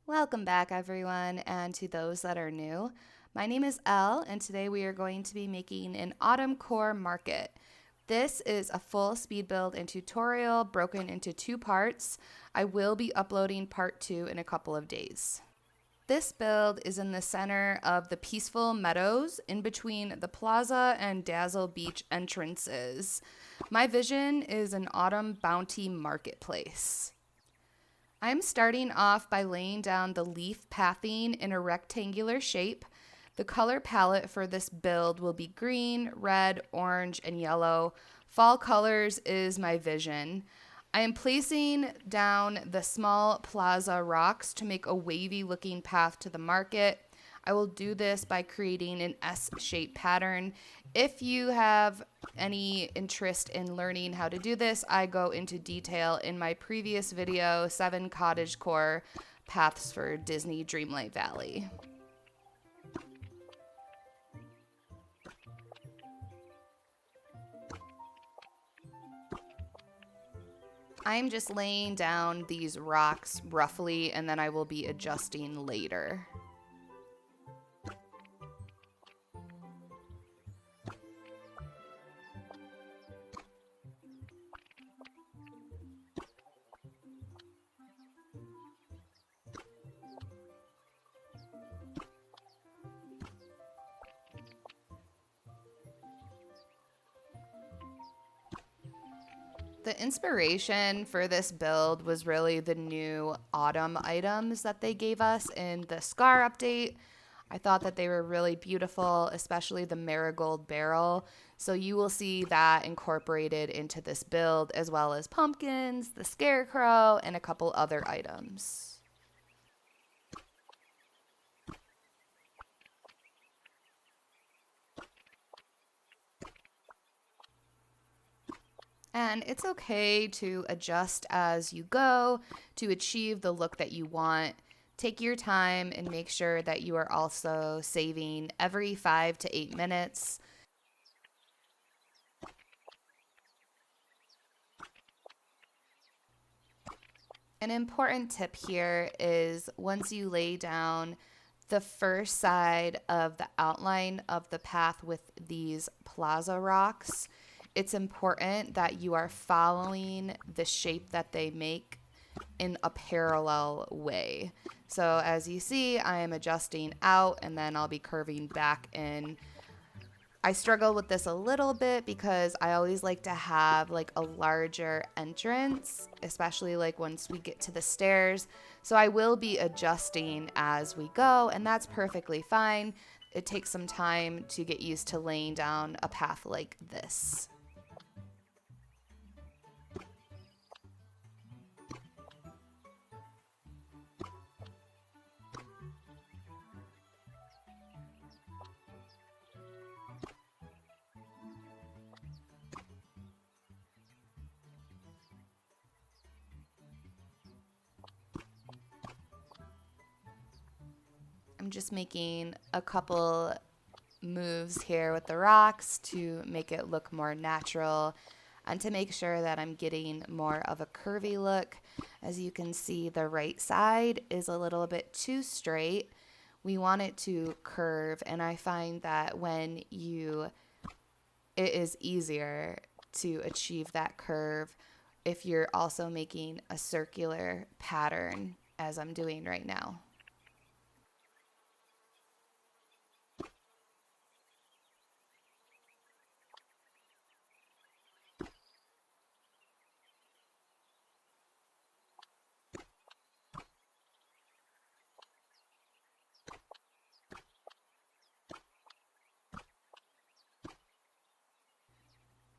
Welcome back, everyone, and to those that are new. My name is Elle, and today we are going to be making an Autumncore market. This is a full speed build and tutorial broken into two parts. I will be uploading part 2 in a couple of days. This build is in the center of the peaceful meadows in between the plaza and Dazzle Beach entrances. My vision is an autumn bounty marketplace. I'm starting off by laying down the leaf pathing in a rectangular shape. The color palette for this build will be green, red, orange, and yellow. Fall colors is my vision. I am placing down the small plaza rocks to make a wavy looking path to the market. I will do this by creating an S-shaped pattern. If you have any interest in learning how to do this, I go into detail in my previous video, 7 cottagecore paths for Disney Dreamlight Valley. I'm just laying down these rocks roughly, and then I will be adjusting later. The inspiration for this build was really the new autumn items that they gave us in the Scar update. I thought that they were really beautiful, especially the marigold barrel. So you will see that incorporated into this build, as well as pumpkins, the scarecrow, and a couple other items. And it's okay to adjust as you go to achieve the look that you want. Take your time and make sure that you are also saving every 5 to 8 minutes. An important tip here is once you lay down the first side of the outline of the path with these plaza rocks, it's important that you are following the shape that they make in a parallel way. So as you see, I am adjusting out and then I'll be curving back in. I struggle with this a little bit because I always like to have like a larger entrance, especially like once we get to the stairs. So I will be adjusting as we go, and that's perfectly fine. It takes some time to get used to laying down a path like this. I'm just making a couple moves here with the rocks to make it look more natural and to make sure that I'm getting more of a curvy look. As you can see, the right side is a little bit too straight. We want it to curve, and I find that it is easier to achieve that curve if you're also making a circular pattern as I'm doing right now.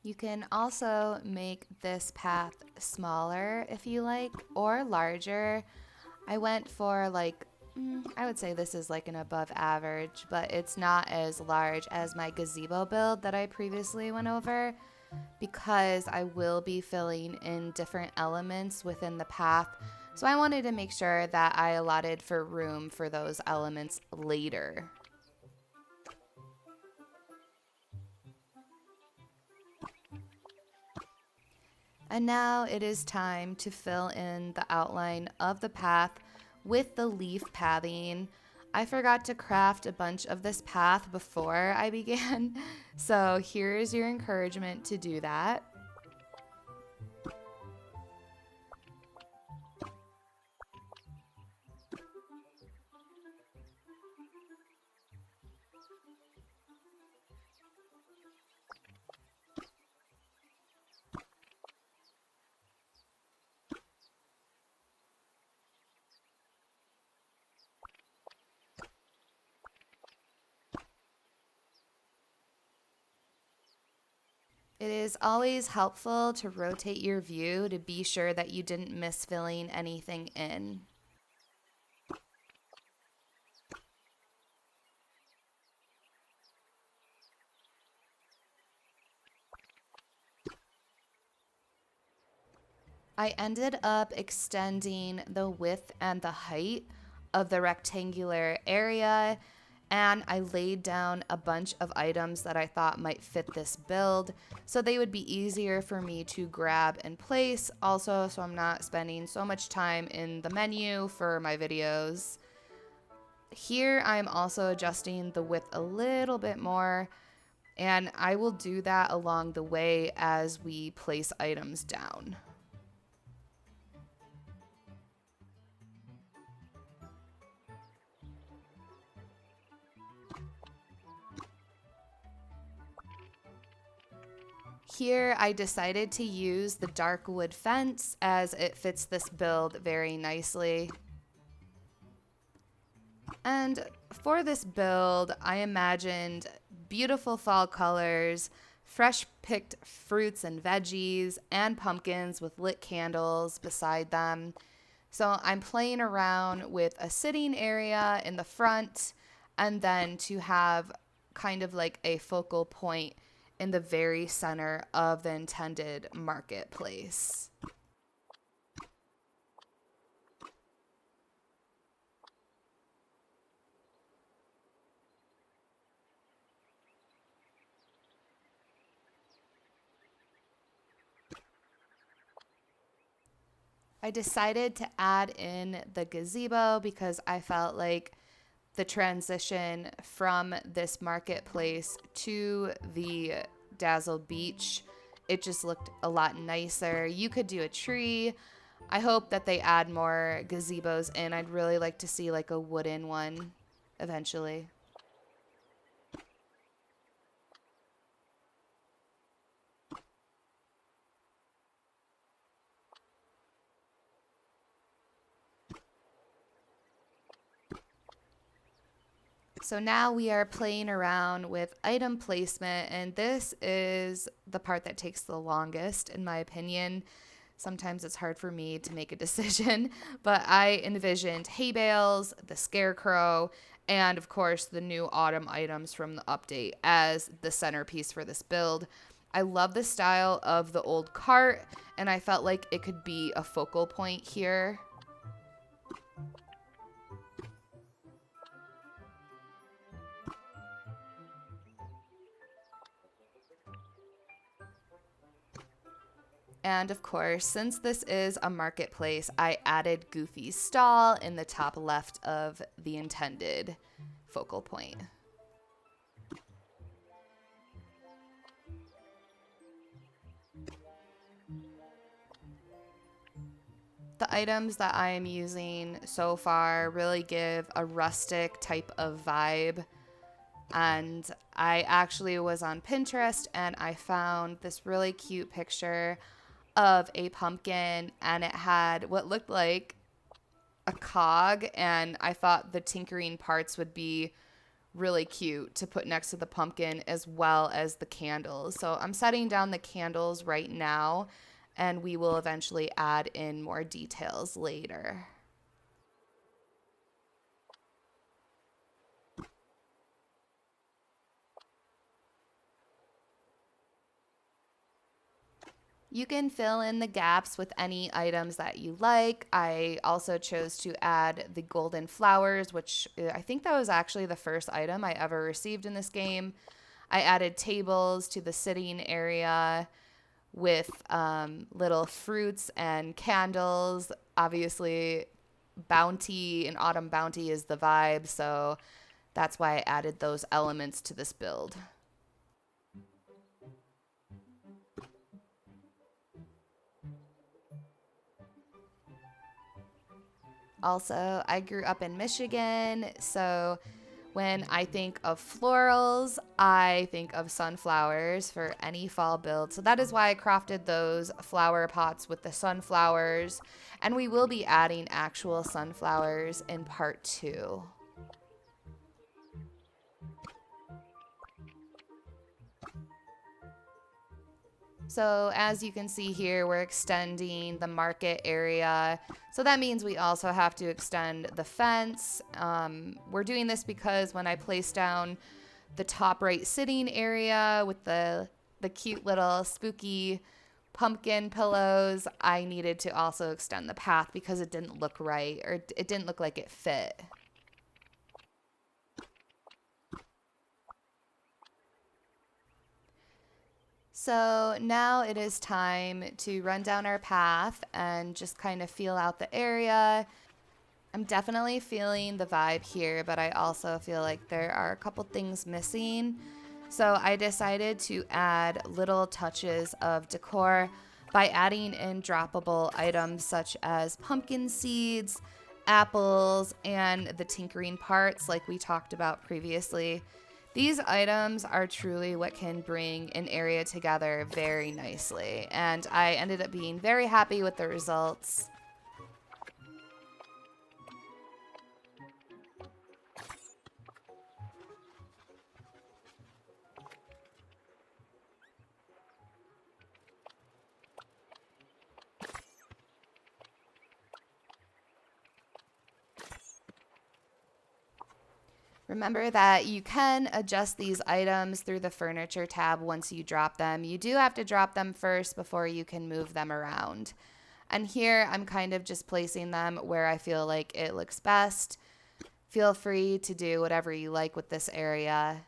You can also make this path smaller if you like, or larger. I went for I would say this is like an above average, but it's not as large as my gazebo build that I previously went over because I will be filling in different elements within the path. So I wanted to make sure that I allotted for room for those elements later. And now it is time to fill in the outline of the path with the leaf pathing. I forgot to craft a bunch of this path before I began, so here's your encouragement to do that. It is always helpful to rotate your view to be sure that you didn't miss filling anything in. I ended up extending the width and the height of the rectangular area, and I laid down a bunch of items that I thought might fit this build so they would be easier for me to grab and place, also so I'm not spending so much time in the menu for my videos. Here I'm also adjusting the width a little bit more, and I will do that along the way as we place items down. Here I decided to use the dark wood fence as it fits this build very nicely. And for this build, I imagined beautiful fall colors, fresh picked fruits and veggies, and pumpkins with lit candles beside them. So I'm playing around with a sitting area in the front, and then to have kind of like a focal point in the very center of the intended marketplace. I decided to add in the gazebo because I felt like the transition from this marketplace to the Dazzle Beach, it just looked a lot nicer. You could do a tree. I hope that they add more gazebos in. I'd really like to see like a wooden one eventually. So now we are playing around with item placement, and this is the part that takes the longest, in my opinion. Sometimes it's hard for me to make a decision, but I envisioned hay bales, the scarecrow, and of course the new autumn items from the update as the centerpiece for this build. I love the style of the old cart, and I felt like it could be a focal point here. And of course, since this is a marketplace, I added Goofy's stall in the top left of the intended focal point. The items that I am using so far really give a rustic type of vibe. And I actually was on Pinterest and I found this really cute picture of a pumpkin, and it had what looked like a cog, and I thought the tinkering parts would be really cute to put next to the pumpkin as well as the candles. So I'm setting down the candles right now, and we will eventually add in more details later. You can fill in the gaps with any items that you like. I also chose to add the golden flowers, which I think that was actually the first item I ever received in this game. I added tables to the sitting area with little fruits and candles. Obviously, bounty and autumn bounty is the vibe, so that's why I added those elements to this build. Also, I grew up in Michigan, so when I think of florals, I think of sunflowers for any fall build. So that is why I crafted those flower pots with the sunflowers, and we will be adding actual sunflowers in part 2. So as you can see here, we're extending the market area. So that means we also have to extend the fence. We're doing this because when I place down the top right sitting area with the cute little spooky pumpkin pillows, I needed to also extend the path because it didn't look right, or it didn't look like it fit. So now it is time to run down our path and just kind of feel out the area. I'm definitely feeling the vibe here, but I also feel like there are a couple things missing. So I decided to add little touches of decor by adding in droppable items such as pumpkin seeds, apples, and the tinkering parts like we talked about previously. These items are truly what can bring an area together very nicely, and I ended up being very happy with the results. Remember that you can adjust these items through the furniture tab once you drop them. You do have to drop them first before you can move them around. And here I'm kind of just placing them where I feel like it looks best. Feel free to do whatever you like with this area.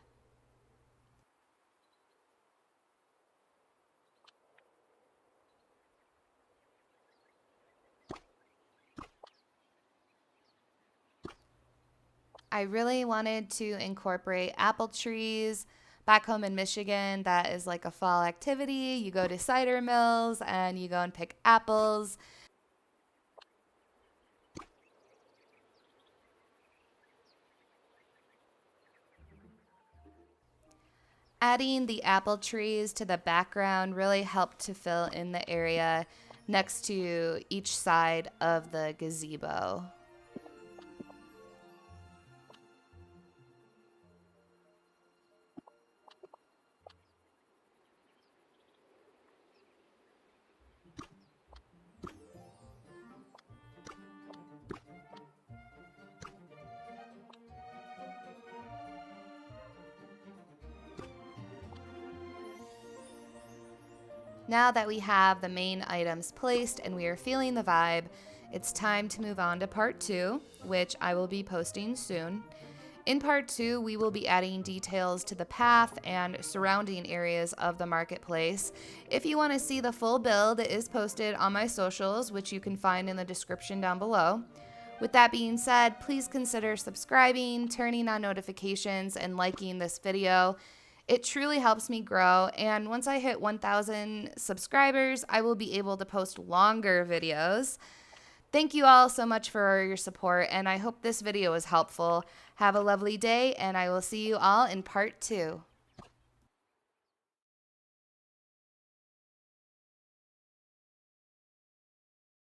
I really wanted to incorporate apple trees. Back home in Michigan, that is like a fall activity. You go to cider mills and you go and pick apples. Adding the apple trees to the background really helped to fill in the area next to each side of the gazebo. Now that we have the main items placed and we are feeling the vibe, it's time to move on to part 2, which I will be posting soon. In part 2, we will be adding details to the path and surrounding areas of the marketplace. If you want to see the full build, it is posted on my socials, which you can find in the description down below. With that being said, please consider subscribing, turning on notifications, and liking this video. It truly helps me grow, and once I hit 1,000 subscribers, I will be able to post longer videos. Thank you all so much for your support, and I hope this video was helpful. Have a lovely day, and I will see you all in part 2.